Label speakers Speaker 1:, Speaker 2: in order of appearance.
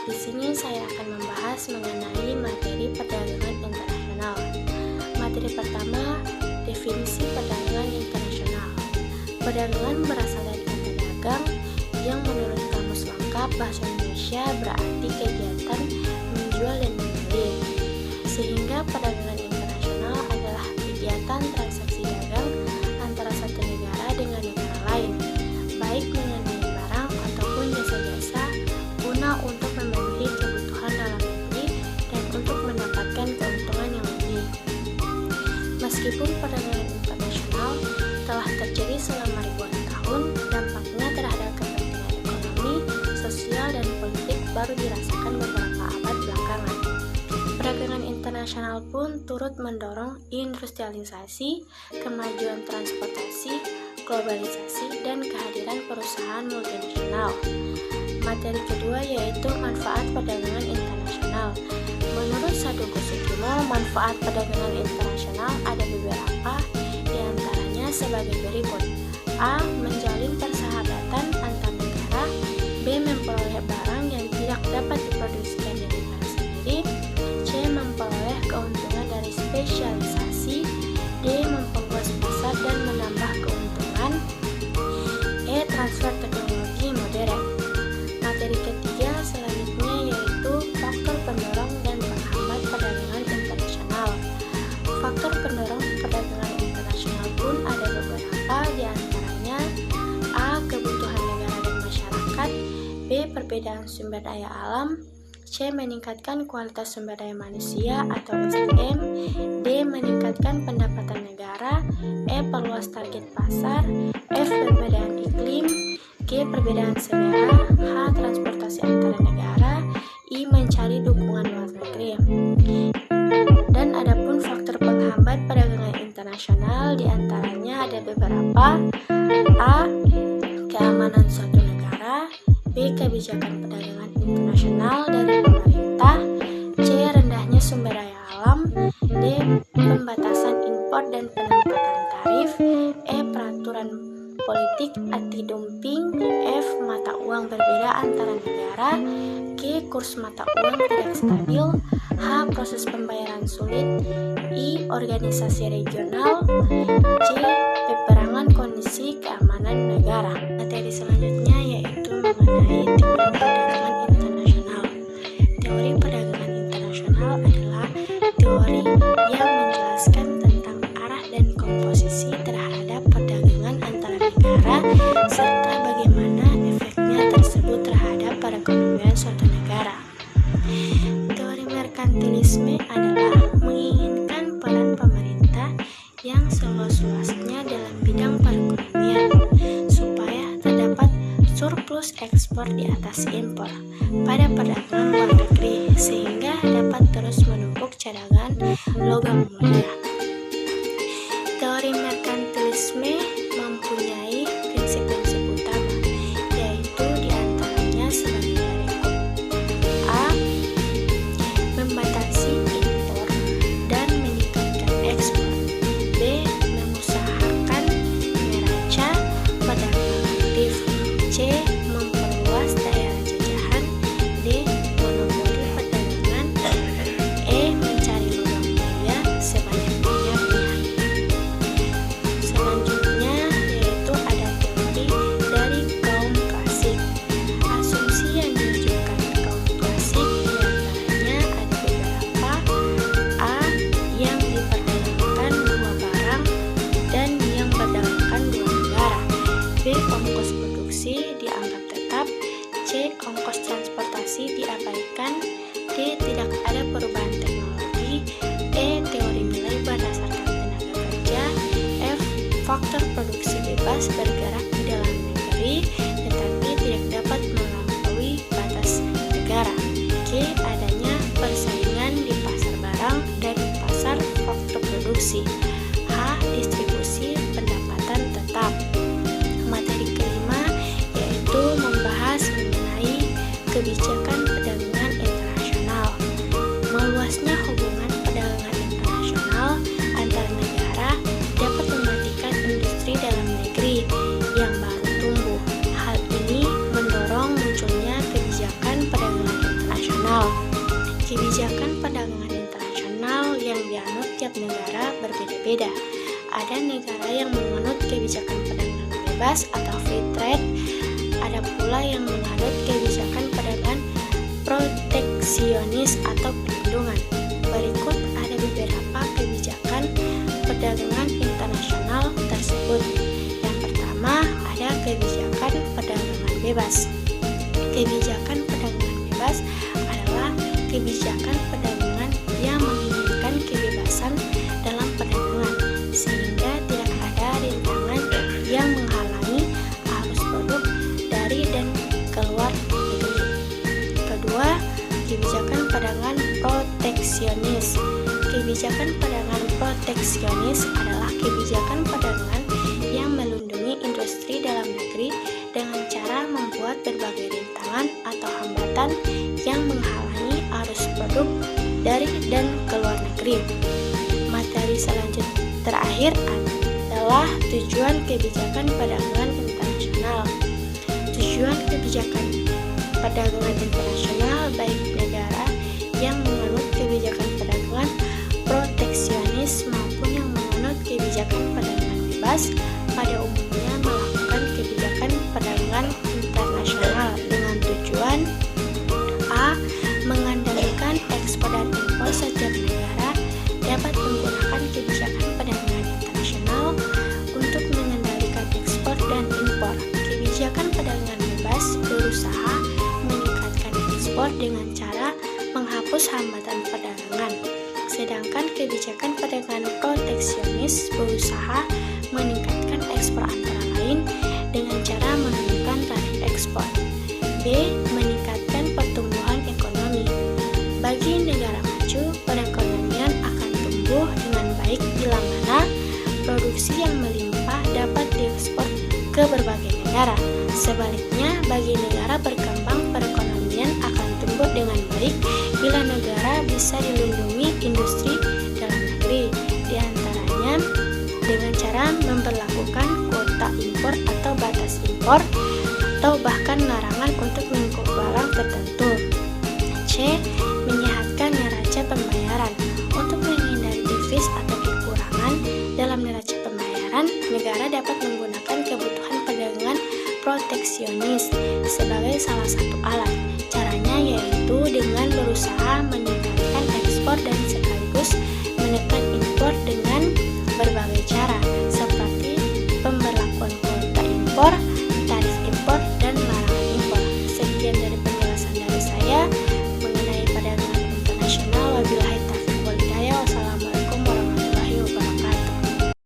Speaker 1: Di sini saya akan membahas mengenai materi perdagangan internasional. Materi pertama, definisi perdagangan internasional. Perdagangan berasal dari kata dagang yang menurut Kamus Lengkap Bahasa Indonesia berarti kegiatan menjual dan membeli. Sehingga perdagangan internasional adalah kegiatan transaksi dagang antara satu negara dengan negara lain, baik mengenai barang ataupun jasa-jasa guna untuk memenuhi kebutuhan dalam negeri dan untuk mendapatkan keuntungan yang lebih. Meskipun perdagangan internasional telah terjadi selama ribuan tahun, dampaknya terhadap kepentingan ekonomi, sosial, dan politik baru dirasakan beberapa abad belakangan. Perdagangan internasional pun turut mendorong industrialisasi, kemajuan transportasi, globalisasi, dan kehadiran perusahaan multinasional. Materi kedua yaitu manfaat perdagangan internasional. Menurut Sadogo Sukimo, manfaat perdagangan internasional ada beberapa, diantaranya sebagai berikut. A. Menjalin persahabatan antar negara. B. Memperoleh barang yang tidak dapat diproduksikan di negara sendiri. C. Memperoleh keuntungan dari spesialisasi. D. Memperluas pasar dan menambah keuntungan. E. Transfer teknologi modern. Materi ketiga selanjutnya yaitu faktor pendorong dan penghambat perdagangan internasional. Faktor pendorong perdagangan internasional pun ada beberapa, diantaranya A. Kebutuhan negara dan masyarakat. B. Perbedaan sumber daya alam. C. Meningkatkan kualitas sumber daya manusia atau SDM. D. Meningkatkan pendapatan negara. E. Perluas target pasar. F. Perbedaan iklim. G. Perbedaan selera. H. Transportasi antar negara. I. Mencari dukungan luar negeri. Dan adapun faktor penghambat perdagangan internasional diantaranya ada beberapa. A. Keamanan suatu negara. B. Kebijakan perdagangan internasional dari pemerintah. C. Rendahnya sumber daya alam. D. Pembatasan impor dan penempatan tarif. E. Peraturan politik anti-dumping. F. Mata uang berbeda antara negara. G. Kurs mata uang tidak stabil. H. Proses pembayaran sulit. I. Organisasi regional. J. Peperangan kondisi keamanan negara. Materi selanjutnya yaitu mengenai teori perdagangan internasional. Teori perdagangan internasional adalah teori yang menjelaskan tentang arah dan komposisi terhadap perdagangan antara negara serta bagaimana efeknya tersebut terhadap perekonomian suatu negara. Teori merkantilisme adalah menginginkan peran pemerintah yang seluas-luasnya dalam bidang perekonomian supaya terdapat surplus ekspor di atas impor pada perdagangan luar negeri sehingga dapat terus menumpuk cadangan logam mulia. Teori merkantilisme mempunyai prinsip-prinsip utama, yaitu diantaranya sebagai berikut. A. Membatasi impor dan meningkatkan ekspor. B. Mengusahakan neraca perdagangan aktif. C. Memperluas daerah jajahan. D. Monopoli perdagangan. E. Mencari logam mulia sebanyak-banyaknya. Selanjutnya yaitu ada teori dari kaum klasik. Asumsi yang diajukan kaum klasik diantaranya ada beberapa. A. Yang diperdagangkan dua barang dan yang berdagangkan dua negara. B. Ongkos produksi dianggap tetap. C. Ongkos transportasi diabaikan. D. Tidak ada perubahan teknologi. E. Teori nilai berdasarkan tenaga kerja. F. Faktor produksi bebas bergerak di dalam negeri tetapi tidak dapat melampaui batas negara. G. Adanya persaingan di pasar barang dan pasar faktor produksi. H. Distribusi pendapatan tetap. Materi kelima yaitu membahas mengenai kebijakan perdagangan internasional. Meluasnya hubungan perdagangan internasional antar negara dapat mematikan industri dalam negeri yang baru tumbuh. berbeda. Ada negara yang menganut kebijakan perdagangan bebas atau free trade, ada pula yang menganut kebijakan perdagangan proteksionis atau perlindungan. Berikut ada beberapa kebijakan perdagangan internasional tersebut. Yang pertama, ada kebijakan perdagangan bebas. Kebijakan perdagangan bebas adalah kebijakan perdagangan yang menginginkan kebebasan dalam perdagangan, sehingga tidak ada rintangan yang menghalangi arus produk dari dan keluar negeri. Kedua, kebijakan perdagangan proteksionis. Kebijakan perdagangan proteksionis adalah kebijakan perdagangan yang melindungi industri dalam negeri dengan cara membuat berbagai rintangan atau hambatan yang menghalangi arus produk dari dan keluar negeri. Materi selanjutnya terakhir adalah tujuan kebijakan perdagangan internasional. Tujuan kebijakan perdagangan internasional baik negara yang menganut kebijakan perdagangan proteksionis maupun yang menganut kebijakan perdagangan bebas pada umumnya melakukan kebijakan perdagangan internasional dengan tujuan a. Mengandalkan ekspor dan impor setiap negara dapat menggunakan kebijakan perdagangan internasional untuk mengendalikan ekspor dan impor. Kebijakan perdagangan bebas berusaha meningkatkan ekspor dengan cara menghapus hambatan perdagangan. Sedangkan kebijakan perdagangan proteksionis berusaha meningkatkan ekspor antara lain dengan cara menurunkan tarif ekspor. B. Meningkatkan pertumbuhan ekonomi. Bagi negara maju, perekonomian akan tumbuh dengan baik bila mana produksi yang melimpah dapat diekspor ke berbagai negara. Sebaliknya, bagi negara berkembang, perekonomian akan tumbuh dengan baik bila negara bisa dilindungi industri dalam negeri, diantaranya dengan cara memperlakukan kuota impor atau batas impor atau bahkan larangan untuk mengimpor barang tertentu. C. Menyehatkan neraca pembayaran. Untuk menghindari defisit atau kekurangan dalam neraca pembayaran, negara dapat menggunakan kebutuhan perdagangan proteksionis sebagai salah satu alat. Caranya yaitu dengan berusaha meningkatkan ekspor dan sekaligus menekan